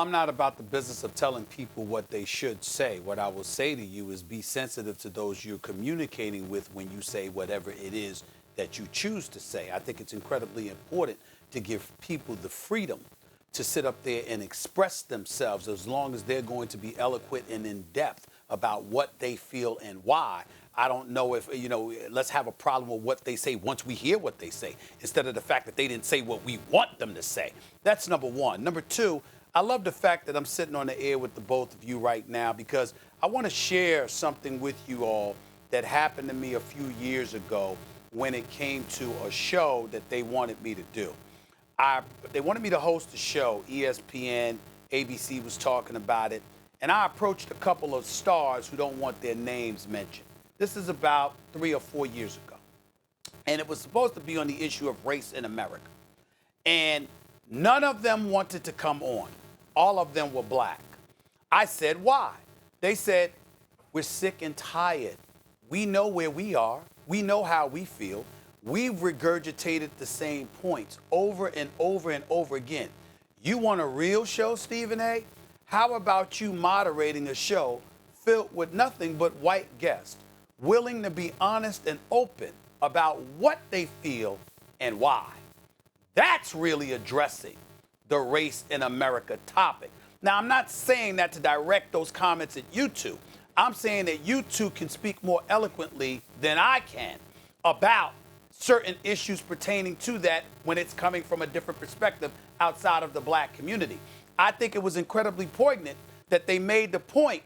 I'm not about the business of telling people what they should say. What I will say to you is be sensitive to those you're communicating with when you say whatever it is that you choose to say. I think it's incredibly important to give people the freedom to sit up there and express themselves as long as they're going to be eloquent and in depth about what they feel and why. I don't know if, let's have a problem with what they say once we hear what they say, instead of the fact that they didn't say what we want them to say. That's number one. Number two, I love the fact that I'm sitting on the air with the both of you right now because I want to share something with you all that happened to me a few years ago when it came to a show that they wanted me to do. They wanted me to host a show. ESPN, ABC was talking about it. And I approached a couple of stars who don't want their names mentioned. This is about 3 or 4 years ago. And it was supposed to be on the issue of race in America. And none of them wanted to come on. All of them were black. I said, why? They said, we're sick and tired. We know where we are. We know how we feel. We've regurgitated the same points over and over and over again. You want a real show, Stephen A.? How about you moderating a show filled with nothing but white guests, willing to be honest and open about what they feel and why? That's really addressing the race in America topic. Now, I'm not saying that to direct those comments at you two. I'm saying that you two can speak more eloquently than I can about certain issues pertaining to that when it's coming from a different perspective outside of the black community. I think it was incredibly poignant that they made the point,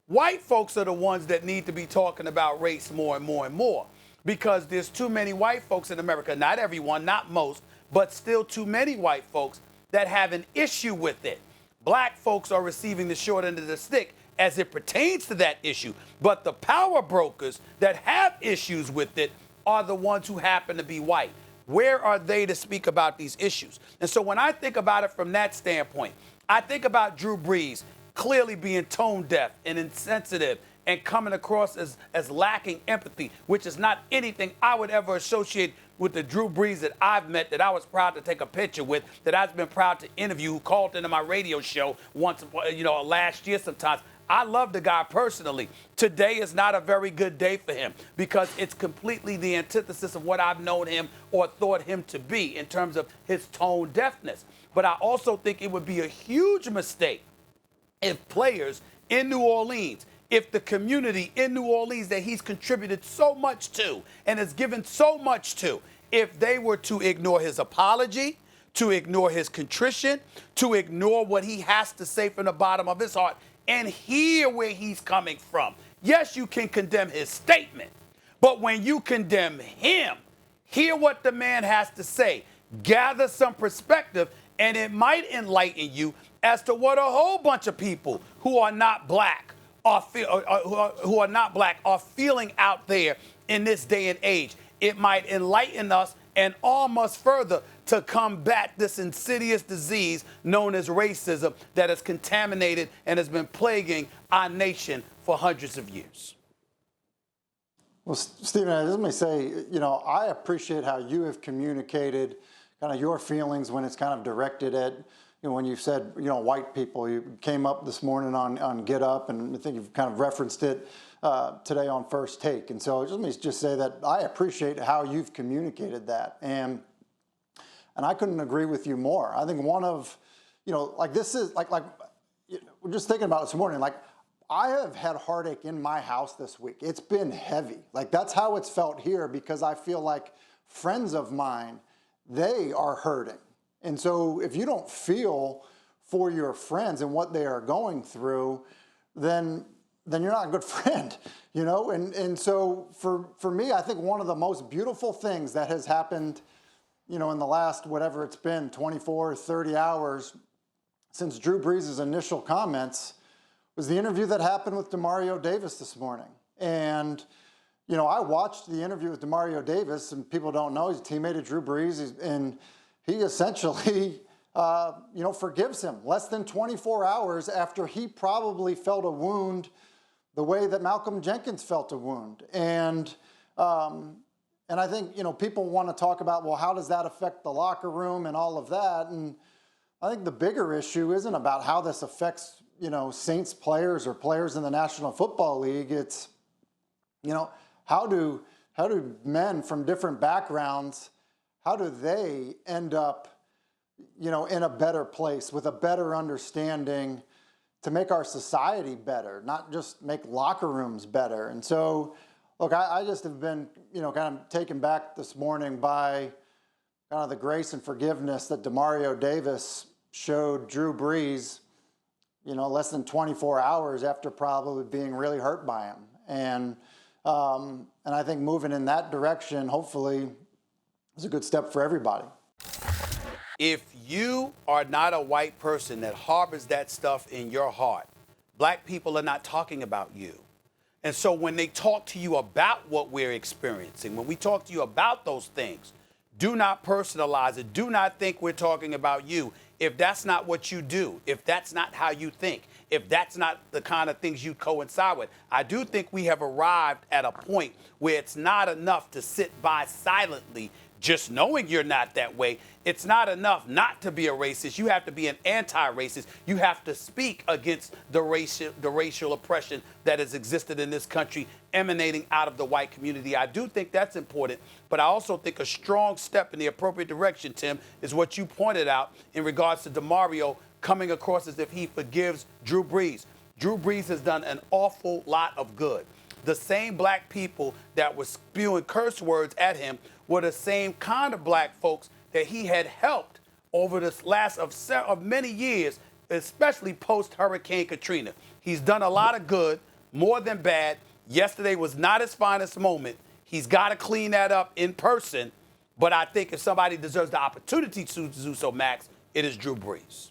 white folks are the ones that need to be talking about race more and more and more, because there's too many white folks in America, not everyone, not most, but still too many white folks that have an issue with it. Black folks are receiving the short end of the stick as it pertains to that issue, but the power brokers that have issues with it are the ones who happen to be white. Where are they to speak about these issues? And so when I think about it from that standpoint, I think about Drew Brees clearly being tone deaf and insensitive and coming across as lacking empathy, which is not anything I would ever associate with the Drew Brees that I've met, that I was proud to take a picture with, that I've been proud to interview, who called into my radio show once, last year sometimes. I love the guy personally. Today is not a very good day for him because it's completely the antithesis of what I've known him or thought him to be in terms of his tone deafness. But I also think it would be a huge mistake if players in New Orleans, if the community in New Orleans that he's contributed so much to and has given so much to, if they were to ignore his apology, to ignore his contrition, to ignore what he has to say from the bottom of his heart, and hear where he's coming from. Yes, you can condemn his statement, but when you condemn him, hear what the man has to say, gather some perspective, and it might enlighten you as to what a whole bunch of people who are not black are feeling out there in this day and age. It might enlighten us and arm us further to combat this insidious disease known as racism that has contaminated and has been plaguing our nation for hundreds of years. Well, Stephen, let me say, I appreciate how you have communicated kind of your feelings when it's kind of directed at, when you said, white people. You came up this morning on Get Up, and I think you've kind of referenced it today on First Take. And so let me just say that I appreciate how you've communicated that. And I couldn't agree with you more. I think one of, this is we're just thinking about it this morning, I have had heartache in my house this week. It's been heavy. That's how it's felt here, because I feel like friends of mine, they are hurting. And so if you don't feel for your friends and what they are going through, then you're not a good friend, And so for me, I think one of the most beautiful things that has happened, in the last, whatever it's been, 24, 30 hours since Drew Brees' initial comments was the interview that happened with Demario Davis this morning. And, I watched the interview with Demario Davis, and people don't know, he's a teammate of Drew Brees, and he essentially, forgives him less than 24 hours after he probably felt a wound the way that Malcolm Jenkins felt a wound. And I think, people want to talk about, well, how does that affect the locker room and all of that? And I think the bigger issue isn't about how this affects, Saints players or players in the National Football League. It's, how do men from different backgrounds, how do they end up, in a better place with a better understanding to make our society better, not just make locker rooms better. And so, look, I just have been, kind of taken back this morning by kind of the grace and forgiveness that Demario Davis showed Drew Brees, less than 24 hours after probably being really hurt by him. And I think moving in that direction, hopefully, is a good step for everybody. If you are not a white person that harbors that stuff in your heart, black people are not talking about you. And so when they talk to you about what we're experiencing, when we talk to you about those things, do not personalize it. Do not think we're talking about you. If that's not what you do, if that's not how you think, if that's not the kind of things you coincide with, I do think we have arrived at a point where it's not enough to sit by silently just knowing you're not that way. It's not enough not to be a racist. You have to be an anti-racist. You have to speak against the racial oppression that has existed in this country emanating out of the white community. I do think that's important, but I also think a strong step in the appropriate direction, Tim, is what you pointed out in regards to Demario coming across as if he forgives Drew Brees. Drew Brees has done an awful lot of good. The same black people that were spewing curse words at him were the same kind of black folks that he had helped over the last of many years, especially post-Hurricane Katrina. He's done a lot of good, more than bad. Yesterday was not his finest moment. He's got to clean that up in person. But I think if somebody deserves the opportunity to do so, Max, it is Drew Brees.